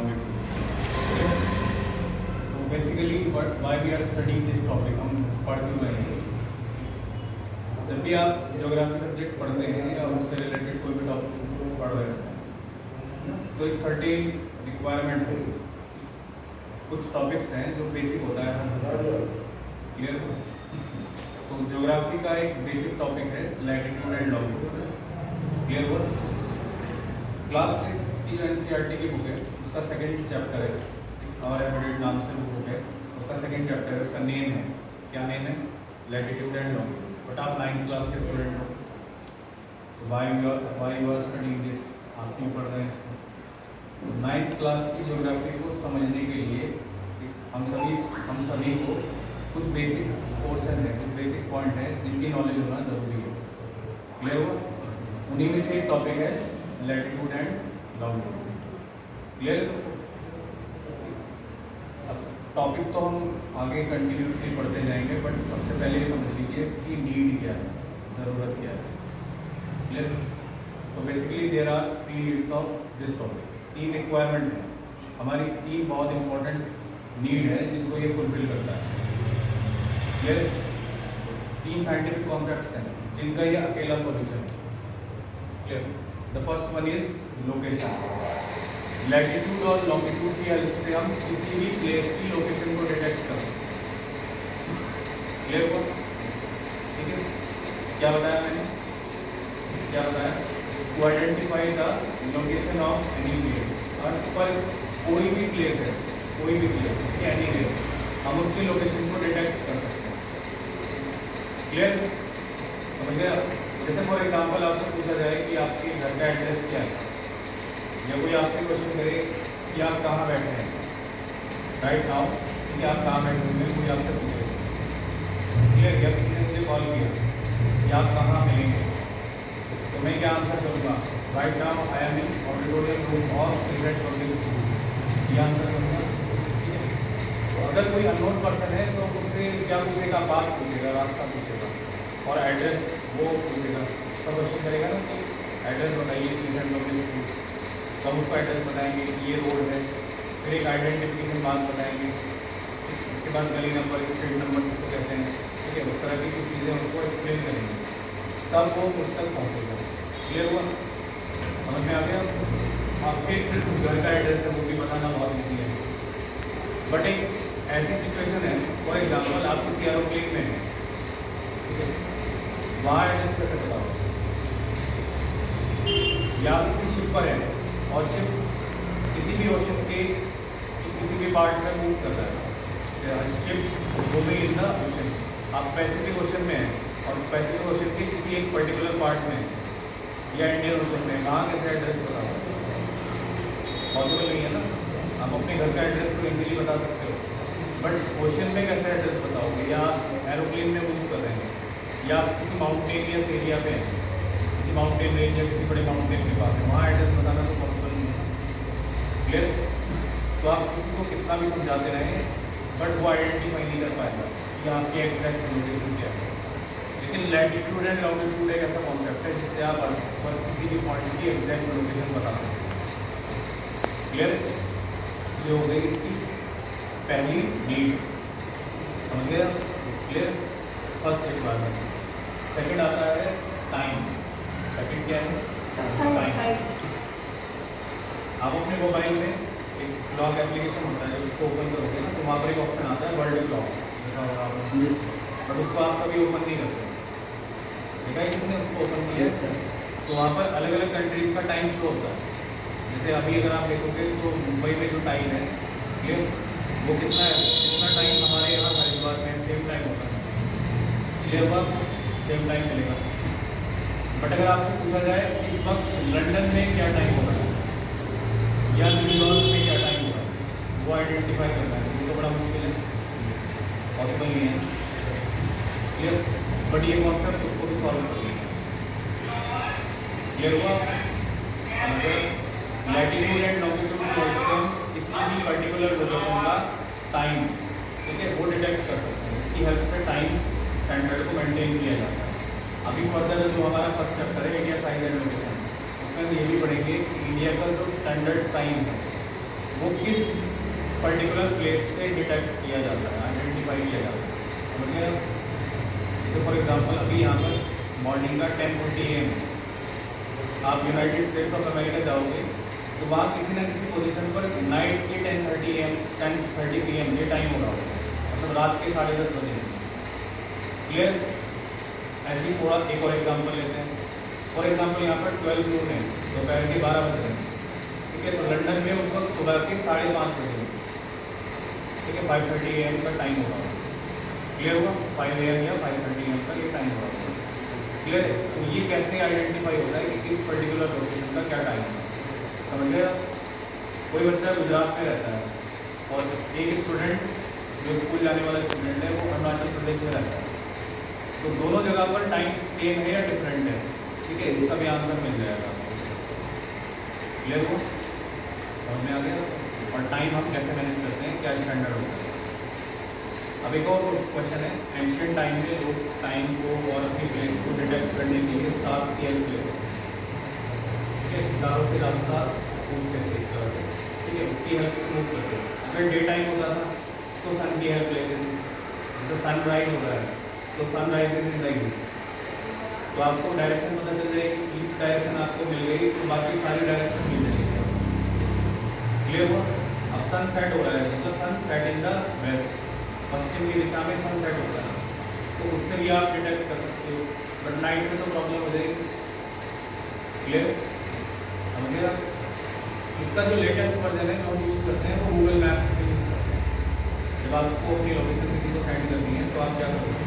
longitude. तो basically why we are studying this topic, हम पढ़ क्यों रहे हैं? जब भी आप ज्योग्राफी सब्जेक्ट पढ़ते हैं या उससे रिलेटेड कोई भी टॉपिक पढ़ रहे हैं तो एक सर्टेन रिक्वायरमेंट है, कुछ टॉपिक्स हैं जो बेसिक होता है हर सब्जेक्ट। क्लियर? तो ज्योग्राफी का एक बेसिक टॉपिक है लैटिट्यूड एंड लॉन्गिट्यूड। क्लियर हुआ? क्लास 6 की जो एनसीईआरटी की बुक है उसका सेकंड चैप्टर है, और एवरेट नाम से बुक है, उसका सेकंड चैप्टर है, उसका नेम है, क्या नेम है? Latitude and longitude. बट आप 9th क्लास के स्टूडेंट हो, तो why you are studying this, आप क्यों पढ़ रहे हैं इसको? 9th क्लास की ज्योग्राफी को समझने के लिए हम सभी को कुछ बेसिक पोर्शन है, कुछ बेसिक पॉइंट है जिनकी नॉलेज होना जरूरी है। क्लियर हुआ? उन्हीं में से एक टॉपिक है लैटिट्यूड एंड लॉन्गिट्यूड। क्लियर है सबको? अब टॉपिक तो हम आगे कंटिन्यूसली पढ़ते जाएंगे, बट सबसे पहले ये समझ लीजिए इसकी नीड क्या है, ज़रूरत क्या है। Clear? So basically there are 3 needs of this topic. 3 requirement है हमारी, 3 बहुत इंपॉर्टेंट नीड है जिनको ये फुलफिल करता है। क्लियर? 3 साइंटिफिक कॉन्सेप्ट्स हैं जिनका ये अकेला सॉल्यूशन है। Clear? The first one is location. Latitude और लॉन्गिट्यूड की हेल्प से हम किसी भी प्लेस की लोकेशन को डिटेक्ट कर सकते हैं। क्लियर हुआ? ठीक है? क्या बताया मैंने? क्या बताया? To identify the location of any place. Earth पर कोई भी प्लेस है, कोई भी प्लेस एनी प्लेस, हम उसकी लोकेशन को डिटेक्ट कर सकते हैं। क्लियर? समझ गए आप? जैसे फॉर एग्जांपल आपसे पूछा जाए कि आपके घर का एड्रेस क्या है, या कोई आपसे क्वेश्चन करे कि आप कहाँ बैठे हैं राइट नाउ, कि आप कहाँ बैठे होंगे, कोई आपसे पूछे। क्लियर? क्या किसी ने मुझे कॉल किया कि आप कहाँ मिलेंगे, तो मैं क्या आंसर करूँगा? Right now I am in auditorium room of present public school, ये आंसर करूँगा। ठीक है? तो अगर कोई अननोन पर्सन है तो उससे क्या पूछेगा? बात पूछेगा, रास्ता पूछेगा, और एड्रेस वो पूछेगा। उसका क्वेश्चन करेगा ना कि एड्रेस बताइए प्रेजेंट पब्लिक स्कूल, तो हम उसको एड्रेस बताएंगे कि ये रोड है, फिर एक आइडेंटिफिकेशन बात बताएंगे, उसके बाद गली नंबर, स्ट्रीट नंबर जिसको कहते हैं, ठीक है, उस तरह की कुछ चीज़ें उसको एक्सप्लेन करेंगे, तब वो उस तक पहुँचेगा। क्लियर हुआ? समझ में आ गया? आपके घर का एड्रेस है वो भी बताना बहुत ईजी है, बट एक ऐसी सिचुएशन है, फॉर एग्जाम्पल आप किसी एरोप्लेन में हैं, ठीक है, वहाँ एड्रेस कैसे बताओ? या किसी शिप पर है और शिप किसी भी ओशन के किसी भी पार्ट में मूव कर रहा है, ship moving in the ocean, आप पैसिफिक ओशन में हैं और पैसिफिक ओशन के किसी एक पर्टिकुलर पार्ट में या इंडियन ओशन में, वहाँ कैसे एड्रेस बताओ? पॉसिबल नहीं है ना। आप अपने घर का एड्रेस तो इजीली बता सकते हो, बट ओशन में कैसे एड्रेस बताओगे? या एरोप्लेन में मूव कर रहे हैं, या आप किसी माउंटेनियस एरिया पे हैं, किसी माउंटेन रेंज या किसी बड़े माउंटेन के पास है, वहाँ एड्रेस बताना तो पॉसिबल नहीं है। क्लियर? तो आप किसी को कितना भी समझाते रहें, बट वो आइडेंटिफाई नहीं कर पाएगा कि आपकी एग्जैक्ट लोकेशन क्या है। लेकिन लैटिट्यूड एंड लॉन्गिट्यूड एक ऐसा कॉन्सेप्ट है जिससे आप अर्थ पर किसी भी पॉइंट की एग्जैक्ट लोकेशन बता सकते हैं। क्लियर? ये हो गई इसकी पहली नीड। समझ गया? क्लियर? First requirement. सेकंड आता है टाइम। सेकंड क्या है? टाइम। आप अपने मोबाइल में एक क्लॉक एप्लीकेशन होता है, उसको ओपन करोगे ना तो वहाँ पर एक ऑप्शन आता है वर्ल्ड क्लॉक, बट उसको आप कभी ओपन नहीं करते। देखा है किसने उसको ओपन किया है? तो वहाँ पर अलग अलग कंट्रीज़ का टाइम शो होता है। जैसे अभी अगर आप देखोगे तो मुंबई में जो टाइम है, क्लियर, वो कितना है? कितना टाइम हमारे यहाँ हरिद्वार में सेम टाइम होता है। क्लियर हुआ? सेम टाइम मिलेगा। बट अगर आपसे पूछा जाए इस वक्त लंदन में क्या टाइम हो रहा है या न्यूयॉर्क में क्या टाइम हो रहा है, वो आइडेंटिफाई करना है, वो तो बड़ा मुश्किल है, पॉसिबल नहीं है। क्लियर? बट ये कॉन्सेप्ट उसको भी सॉल्व कर लिया। क्लियर हुआ? लैटिट्यूड एंड लॉन्गिट्यूड की हेल्प से हम किसी भी पर्टिकुलर लोकेशन का टाइम, ठीक है, वो डिटेक्ट कर सकते हैं। इसकी हेल्प से टाइम स्टैंडर्ड को मेंटेन किया जाता है। अभी फर्दर जो हमारा फर्स्ट चैप्टर है इंडिया साइज एंड लोकेशन, उसमें हम ये भी पढ़ेंगे कि इंडिया का जो स्टैंडर्ड टाइम है वो किस पर्टिकुलर प्लेस से डिटेक्ट किया जाता है, आइडेंटिफाई किया जाता है, समझ गए? जैसे फॉर एग्जांपल अभी यहाँ पर मॉर्निंग का 10:40 AM, आप यूनाइटेड स्टेट्स ऑफ अमेरिका जाओगे तो वहाँ किसी न किसी पोजीशन पर नाइट की 10:30 AM 10:30 PM ये टाइम हो रहा होगा, मतलब रात के 10:30 बजे। क्लियर? ऐसे ही थोड़ा एक और एग्जांपल लेते हैं। फॉर एग्जांपल यहाँ पर 12 नून है, दोपहर के 12 बज रहे हैं, ठीक है? तो लंदन में उस वक्त सुबह के 5:30 बजे, ठीक है? 5:30 AM का टाइम होगा। क्लियर हुआ? 5 AM या 5:30 AM का ये टाइम होगा। क्लियर? तो ये कैसे आइडेंटिफाई होता है कि किस पर्टिकुलर लोकेशन का क्या टाइम है, समझ गया? कोई बच्चा गुजरात में रहता है और एक स्टूडेंट जो स्कूल जाने वाला स्टूडेंट है वो अरुणाचल प्रदेश में रहता है, तो दोनों जगह पर टाइम सेम है या डिफरेंट है, ठीक है? इसका भी आंसर मिल जाएगा। क्लियर हो? समझ में आ गया? और टाइम हम कैसे मैनेज करते हैं, क्या स्टैंडर्ड होता है। अब एक और क्वेश्चन है, एंशिएंट टाइम में लोग टाइम को और अपनी प्लेस को डिटेक्ट करने के लिए स्टार्स की हेल्प लेते हैं, ठीक है? सितारों से रास्ता पूछते थे एक तरह से, ठीक है? उसकी हेल्प से मूव करते हैं। अगर डे टाइम होता था तो सन की हेल्प लेते थे, जैसे सनराइज हो रहा है तो sunrise is in the east, तो आपको डायरेक्शन पता चल जाएगी, ईस्ट डायरेक्शन आपको मिल गई तो बाकी सारी डायरेक्शन मिल जाएगी। क्लियर हुआ? अब सन सेट हो रहा है मतलब sunset in the west, पश्चिम की दिशा में सन सेट होता है, तो उससे भी आप डिटेक्ट कर सकते हो, बट नाइट में तो प्रॉब्लम हो जाएगी। क्लियर? समझ गया? इसका जो लेटेस्ट वर्जन है जो हम यूज़ करते हैं वो गूगल मैप्स में यूज़ करते हैं। जब आपको अपनी लोकेशन किसी को सेंड करनी है तो आप क्या करोगे,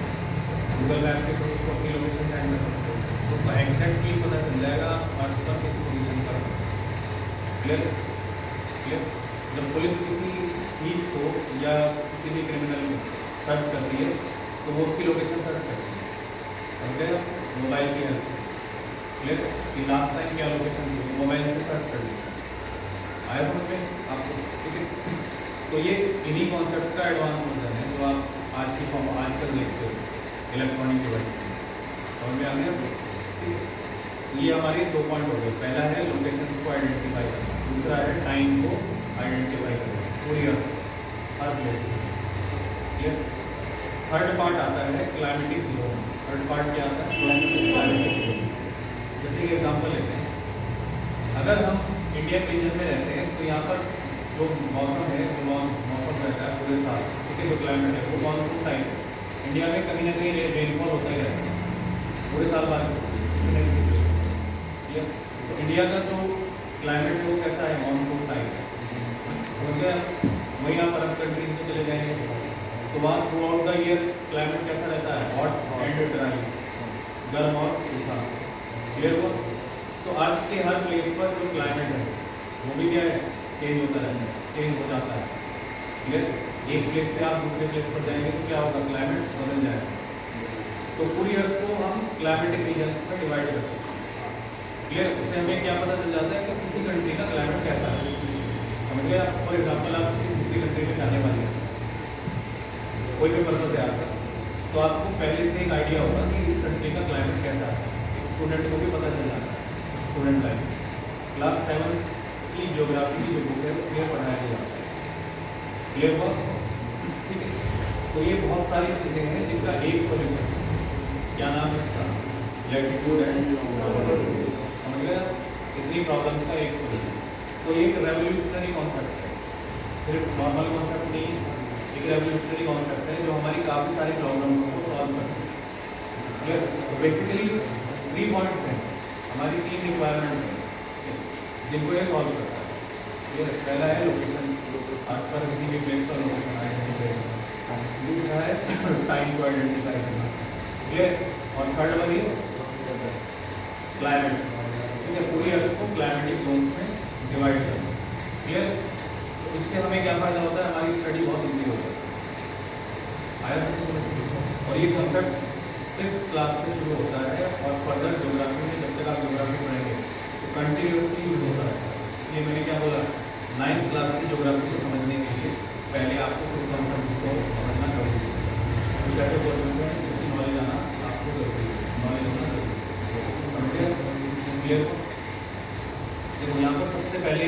गूगल मैप के थ्रू उसको अपनी लोकेशन सेंड कर सकते हो, तो उसका एग्जैक्टली पता चल जाएगा आप पर किस पोजीशन पर। क्लियर? क्लियर? जब पुलिस किसी थीफ को या किसी भी क्रिमिनल को सर्च करती है तो वो उसकी लोकेशन सर्च करती है, समझ गए? मोबाइल की हेल्प से। क्लियर? कि लास्ट टाइम क्या लोकेशन थी, मोबाइल से सर्च कर ली। आया समझ में आपको? ठीक है? तो ये इन्हीं कॉन्सेप्ट का एडवांस वर्जन है जो आप आज की फॉर्म आजकल देखते हो इलेक्ट्रॉनिक डिवाइस में। समझ में आ गया? ठीक है? ये हमारे 2 पॉइंट हो गए। पहला है लोकेशंस को आइडेंटिफाई करना, दूसरा है टाइम को आइडेंटिफाई करना पूरी हर प्लेस। क्लियर? थर्ड पार्ट आता है क्लाइमेटिक जोन। थर्ड पार्ट क्या आता है? Climatic zone. जैसे कि एग्जांपल लेते हैं, अगर हम इंडियन रीजन में रहते हैं तो यहाँ पर जो मौसम है वो मौसम रहता है पूरे साल, ठीक है? जो क्लाइमेट है वो मानसून टाइम है। इंडिया में कहीं ना कहीं रेनफॉल होता ही रहता है, पूरे साल बारिश होती है किसी न किसी प्लेस पर। ठीक है? तो इंडिया का जो क्लाइमेट है वो कैसा है? मानसून टाइप है, समझ गया? वहीं आप अरब कंट्रीज में चले जाएंगे तो वहाँ through out the year climate कैसा रहता है? हॉट एंड ड्राई, गर्म और सूखा। क्लियर हुआ? तो अर्थ के हर प्लेस पर जो क्लाइमेट है वो भी क्या है? चेंज होता रहता है, चेंज हो जाता है। क्लियर? एक प्लेस से आप दूसरे प्लेस पर जाएंगे तो क्या होगा? क्लाइमेट बदल जाएगा। तो पूरी अर्थ को हम क्लाइमेटिक रीजन्स में डिवाइड कर सकते हैं। क्लियर? उससे हमें क्या पता चल जाता है कि किसी कंट्री का क्लाइमेट कैसा है, समझ गए आप? फॉर एग्जाम्पल आप किसी दूसरी कंट्री में जाने वाले हैं, कोई भी पर्पज है आपका, तो आपको पहले से एक आइडिया होगा कि इस कंट्री का क्लाइमेट कैसा है। एक स्टूडेंट को भी पता चल जाता है, स्टूडेंट लाइफ क्लास 7 की ज्योग्राफी की जो बुक है उसमें पढ़ाया जाता है। क्लियर हुआ? ठीक है? तो ये बहुत सारी चीज़ें हैं जिनका एक सॉल्यूशन, क्या नाम है इसका? Latitude and longitude. समझ गया? इतनी प्रॉब्लम्स का एक सॉल्यूशन। तो एक रेवोल्यूशनरी कॉन्सेप्ट है, सिर्फ नॉर्मल कॉन्सेप्ट नहीं, एक रेवोल्यूशनरी कॉन्सेप्ट है जो हमारी काफ़ी सारी प्रॉब्लम्स को सॉल्व करता है। क्लियर? बेसिकली 3 पॉइंट्स हैं, हमारी 3 रिक्वायरमेंट है जिनको ये सॉल्व करता है। क्लियर? पहला है लोकेशन, अर्थ पर किसी भी प्लेस पर लोकेशन आइडेंटिफाई करना। दूसरा है टाइम को आइडेंटिफाई करना। क्लियर? और थर्ड वन इज क्लाइमेट। ठीक है? पूरी अर्थ को क्लाइमेटिक जोन्स में डिवाइड करना। क्लियर? तो इससे हमें क्या फ़ायदा होता है? हमारी स्टडी बहुत ईजी हो जाती है। आया समझ? और ये कॉन्सेप्ट 6th क्लास से शुरू होता है और फर्दर ज्योग्राफी में जब तक आप ज्योग्राफी पढ़ेंगे तो कंटिन्यूसली यूज होता है। इसलिए मैंने क्या बोला, 9th क्लास की ज्योग्राफी को समझने के लिए पहले आपको कुछ कॉन्सेप्ट को समझना जरूरी है। कुछ ऐसे क्वेश्चन हैं जिसकी नॉलेज आना आपको जरूरी है, नॉलेज होना जरूरी है। समझ गए? क्लियर? देखो यहाँ पर सबसे पहले